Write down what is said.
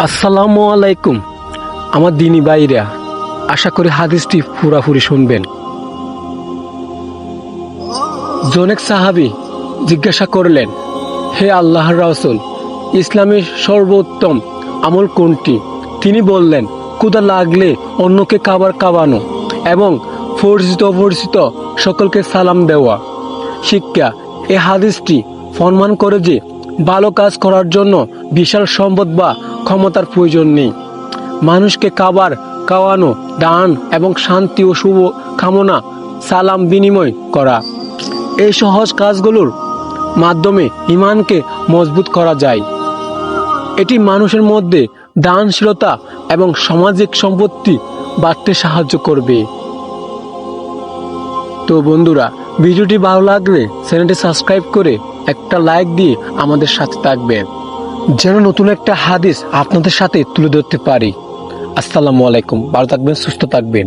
আসসালামু আলাইকুম আমার দিনী ভাইরা, আশা করি হাদিসটি পুরাপুরি শুনবেন। জনেক সাহাবী জিজ্ঞাসা করলেন, হে আল্লাহর রাসূল, ইসলামের সর্বোত্তম আমল কোনটি? তিনি বললেন, ক্ষুধা লাগলে অন্যকে খাবার খাওয়ানো এবং পরিচিত অপরিচিত সকলকে সালাম দেওয়া। শিক্ষা: এ হাদিসটি প্রমাণ করে যে ভালো কাজ করার জন্য বিশাল সম্পদ বা ক্ষমতার প্রয়োজন নেই। মানুষকে খাবার খাওয়ানো, দান এবং শান্তি ও শুভ কামনা, সালাম বিনিময় করা, এই সহজ কাজগুলোর মাধ্যমে ঈমানকে মজবুত করা যায়। এটি মানুষের মধ্যে দানশীলতা এবং সামাজিক সম্পত্তি বাড়তে সাহায্য করবে। তো বন্ধুরা, ভিডিওটি ভালো লাগলে চ্যানেলটি সাবস্ক্রাইব করে একটা লাইক দিয়ে আমাদের সাথে থাকবেন, যেন নতুন একটা হাদিস আপনাদের সাথে তুলে ধরতে পারি। আসসালামু আলাইকুম, ভালো থাকবেন, সুস্থ থাকবেন।